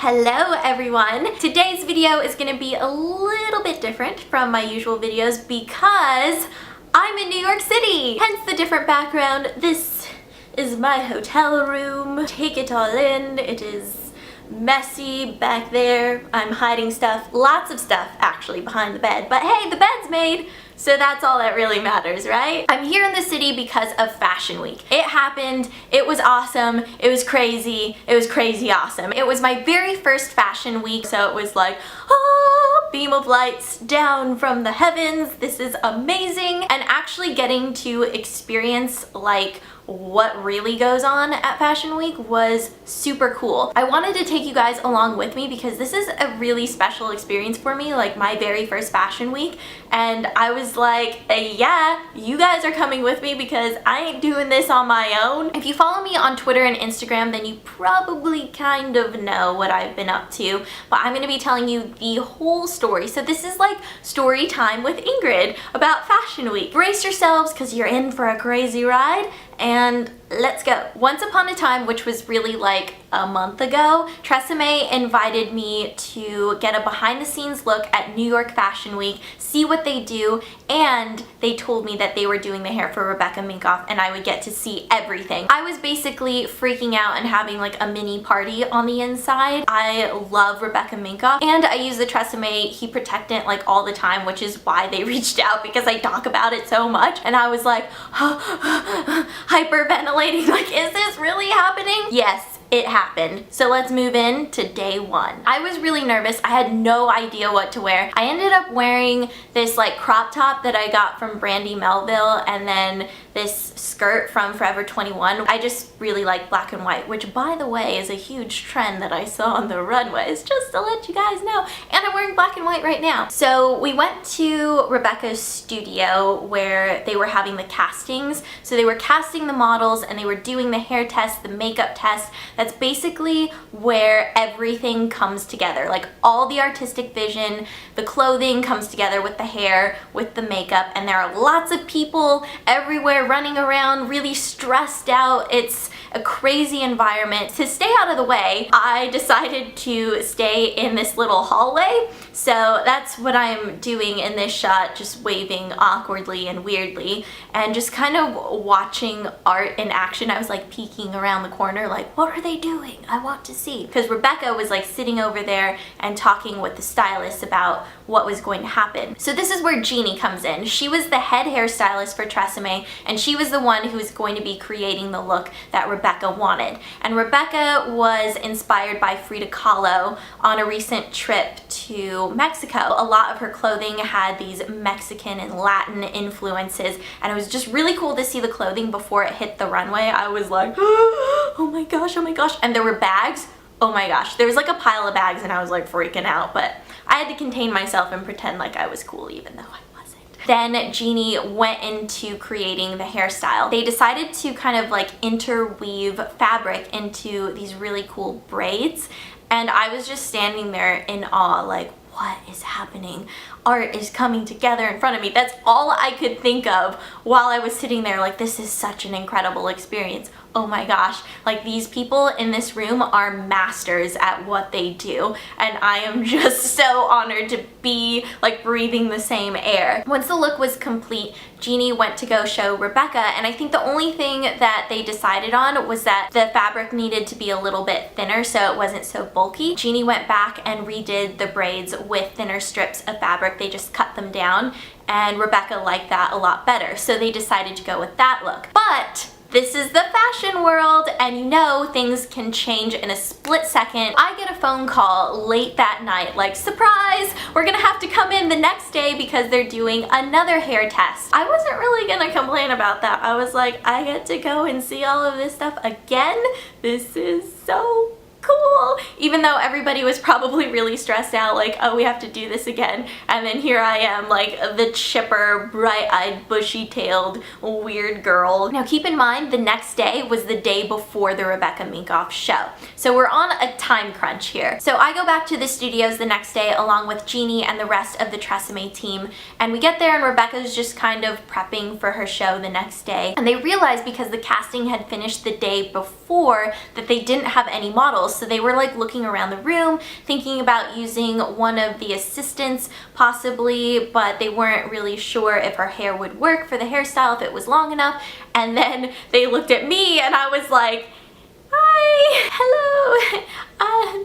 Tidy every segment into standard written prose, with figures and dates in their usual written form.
Hello everyone! Today's video is going to be a little bit different from my usual videos because I'm in New York City! Hence the different background. This is my hotel room. Take it all in. It is messy back there. I'm hiding stuff. Lots of stuff actually behind the bed. But hey, the bed's made! So that's all that really matters, right? I'm here in the city because of Fashion Week. It happened, it was awesome, it was crazy awesome. It was my very first Fashion Week, so it was like, oh, beam of lights down from the heavens, this is amazing. And actually getting to experience like what really goes on at Fashion Week was super cool. I wanted to take you guys along with me because this is a really special experience for me, like my very first Fashion Week, and I was like, yeah, you guys are coming with me because I ain't doing this on my own. If you follow me on Twitter and Instagram, then you probably kind of know what I've been up to, but I'm gonna be telling you the whole story. So this is like story time with Ingrid about Fashion Week. Brace yourselves because you're in for a crazy ride, and let's go. Once upon a time, which was really like a month ago, Tresemme invited me to get a behind the scenes look at New York Fashion Week, see what they do, and they told me that they were doing the hair for Rebecca Minkoff and I would get to see everything. I was basically freaking out and having like a mini party on the inside. I love Rebecca Minkoff and I use the Tresemme heat protectant like all the time, which is why they reached out because I talk about it so much, and I was like hyperventilating, like, is this really happening? Yes, it happened. So let's move in to day one. I was really nervous. I had no idea what to wear. I ended up wearing this like crop top that I got from Brandy Melville and then this skirt from Forever 21. I just really like black and white, which by the way is a huge trend that I saw on the runways, just to let you guys know. And I'm wearing black and white right now. So we went to Rebecca's studio where they were having the castings. So they were casting the models and they were doing the hair test, the makeup test. That's basically where everything comes together. Like all the artistic vision, the clothing comes together with the hair, with the makeup, and there are lots of people everywhere running around, really stressed out. It's a crazy environment. To stay out of the way, I decided to stay in this little hallway. So that's what I'm doing in this shot, just waving awkwardly and weirdly and just kind of watching art in action. I was like peeking around the corner like, what are they doing? I want to see. Because Rebecca was like sitting over there and talking with the stylist about what was going to happen. So this is where Jeannie comes in. She was the head hairstylist for Tresemme and she was the one who was going to be creating the look that Rebecca wanted. And Rebecca was inspired by Frida Kahlo on a recent trip to Mexico. A lot of her clothing had these Mexican and Latin influences, and it was just really cool to see the clothing before it hit the runway. I was like, oh my gosh, oh my gosh. And there were bags. Oh my gosh, there was like a pile of bags and I was like freaking out, but I had to contain myself and pretend like I was cool even though I wasn't. Then Jeannie went into creating the hairstyle. They decided to kind of like interweave fabric into these really cool braids, and I was just standing there in awe like, what is happening? Art is coming together in front of me. That's all I could think of while I was sitting there like, this is such an incredible experience. Oh my gosh, like these people in this room are masters at what they do, and I am just so honored to be like breathing the same air. Once the look was complete, Jeannie went to go show Rebecca, and I think the only thing that they decided on was that the fabric needed to be a little bit thinner so it wasn't so bulky. Jeannie went back and redid the braids with thinner strips of fabric. They just cut them down, and Rebecca liked that a lot better, so they decided to go with that look. But this is the fashion world, and you know things can change in a split second. I get a phone call late that night like, surprise, we're gonna have to come in the next day because they're doing another hair test. I wasn't really gonna complain about that. I was like, I get to go and see all of this stuff again? This is so cool, even though everybody was probably really stressed out like, oh, we have to do this again, and then here I am like the chipper, bright-eyed, bushy-tailed weird girl. Now keep in mind the next day was the day before the Rebecca Minkoff show, so we're on a time crunch here. So I go back to the studios the next day along with Jeannie and the rest of the Tresemme team, and we get there and Rebecca's just kind of prepping for her show the next day, and they realize because the casting had finished the day before that they didn't have any models, models. So they were like looking around the room, thinking about using one of the assistants possibly, but they weren't really sure if her hair would work for the hairstyle, if it was long enough. And then they looked at me and I was like, hi, hello,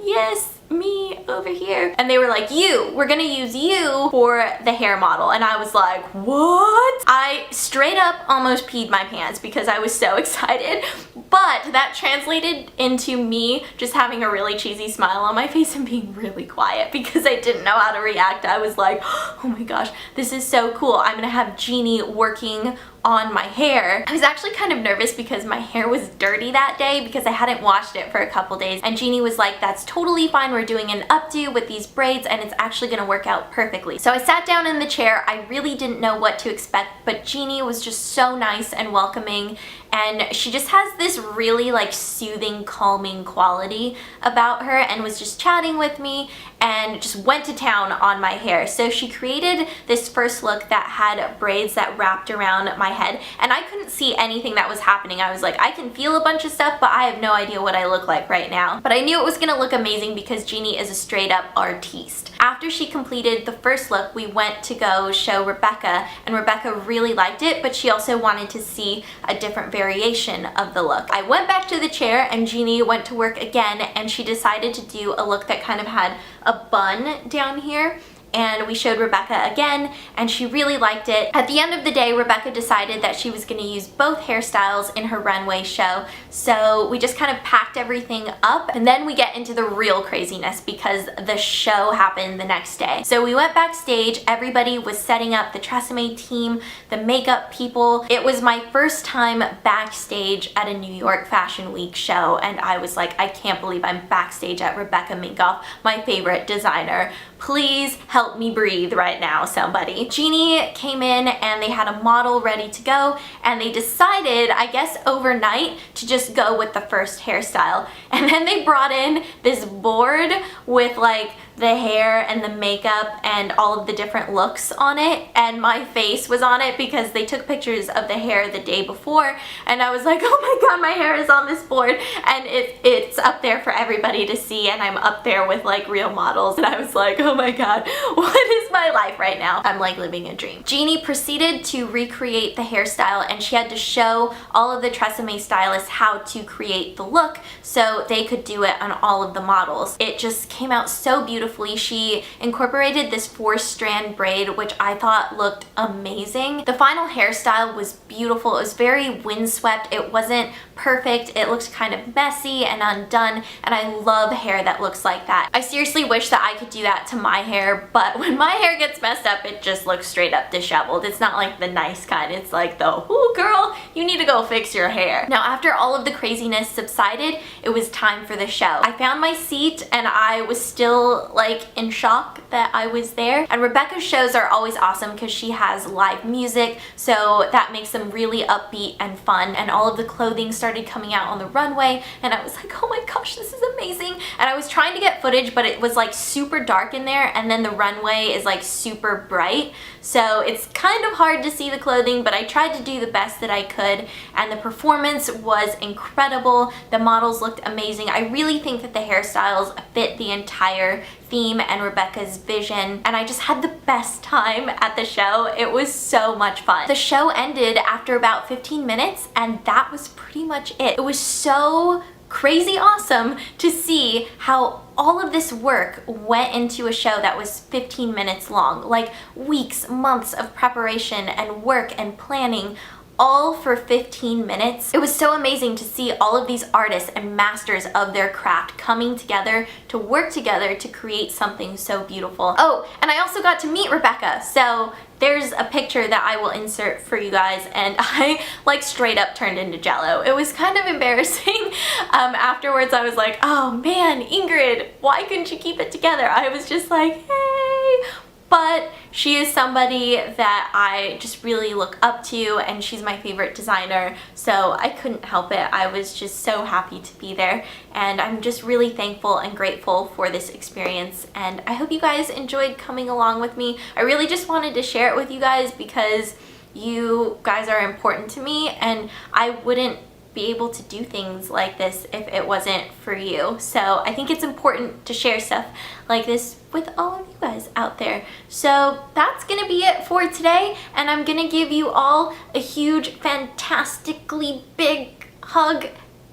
yes, me over here. And they were like, we're gonna use you for the hair model. And I was like, what? I straight up almost peed my pants because I was so excited. But that translated into me just having a really cheesy smile on my face and being really quiet because I didn't know how to react. I was like, oh my gosh, this is so cool. I'm gonna have Jeannie working on my hair. I was actually kind of nervous because my hair was dirty that day because I hadn't washed it for a couple days, and Jeannie was like, that's totally fine, we're doing an updo with these braids and it's actually gonna work out perfectly. So I sat down in the chair. I really didn't know what to expect, but Jeannie was just so nice and welcoming, and she just has this really like soothing, calming quality about her, and was just chatting with me and just went to town on my hair. So she created this first look that had braids that wrapped around my head, and I couldn't see anything that was happening. I was like, I can feel a bunch of stuff, but I have no idea what I look like right now. But I knew it was gonna look amazing because Jeannie is a straight up artiste. After she completed the first look, we went to go show Rebecca, and Rebecca really liked it, but she also wanted to see a different variation of the look. I went back to the chair and Jeannie went to work again, and she decided to do a look that kind of had a bun down here. And we showed Rebecca again, and she really liked it. At the end of the day, Rebecca decided that she was gonna use both hairstyles in her runway show, so we just kind of packed everything up, and then we get into the real craziness because the show happened the next day. So we went backstage, everybody was setting up, the Tresemme team, the makeup people. It was my first time backstage at a New York Fashion Week show, and I was like, I can't believe I'm backstage at Rebecca Minkoff, my favorite designer. Please help me breathe right now, somebody. Jeannie came in and they had a model ready to go, and they decided, I guess overnight, to just go with the first hairstyle. And then they brought in this board with like the hair and the makeup and all of the different looks on it, and my face was on it because they took pictures of the hair the day before, and I was like, oh my god, my hair is on this board, and it's up there for everybody to see, and I'm up there with like real models, and I was like, oh my god, what is my life right now? I'm like living a dream. Jeannie proceeded to recreate the hairstyle, and she had to show all of the Tresemme stylists how to create the look so they could do it on all of the models. It just came out so beautifully. She incorporated this 4-strand braid, which I thought looked amazing. The final hairstyle was beautiful. It was very windswept. It wasn't perfect. It looked kind of messy and undone, and I love hair that looks like that. I seriously wish that I could do that to my hair, but when my hair gets messed up, it just looks straight up disheveled. It's not like the nice kind. It's like the, ooh girl, you need to go fix your hair. Now, after all of the craziness subsided, it was time for the show. I found my seat and I was still like in shock that I was there. And Rebecca's shows are always awesome because she has live music, so that makes them really upbeat and fun, and all of the clothing started coming out on the runway, and I was like, oh my gosh, this is amazing. And I was trying to get footage, but it was like super dark in there, and then the runway is like super bright, so it's kind of hard to see the clothing, but I tried to do the best that I could, and the performance was incredible. The models looked amazing. I really think that the hairstyles fit the entire theme and Rebecca's vision, and I just had the best time at the show. It was so much fun. The show ended after about 15 minutes, and that was pretty much it. It was so crazy awesome to see how all of this work went into a show that was 15 minutes long. Like weeks, months of preparation and work and planning, all for 15 minutes. It was so amazing to see all of these artists and masters of their craft coming together to work together to create something so beautiful. Oh, and I also got to meet Rebecca, so there's a picture that I will insert for you guys, and I like straight up turned into jello. It was kind of embarrassing. Afterwards I was like, oh man, Ingrid, why couldn't you keep it together? I was just like, hey. But she is somebody that I just really look up to, and she's my favorite designer, so I couldn't help it. I was just so happy to be there, and I'm just really thankful and grateful for this experience, and I hope you guys enjoyed coming along with me. I really just wanted to share it with you guys because you guys are important to me, and I wouldn't be able to do things like this if it wasn't for you. So I think it's important to share stuff like this with all of you guys out there. So that's gonna be it for today, and I'm gonna give you all a huge, fantastically big hug,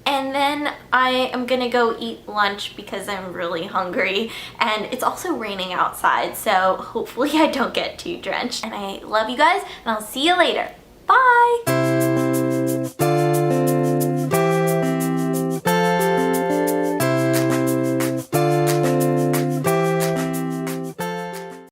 and then I am gonna go eat lunch because I'm really hungry, and it's also raining outside, so hopefully I don't get too drenched. And I love you guys, and I'll see you later. Bye!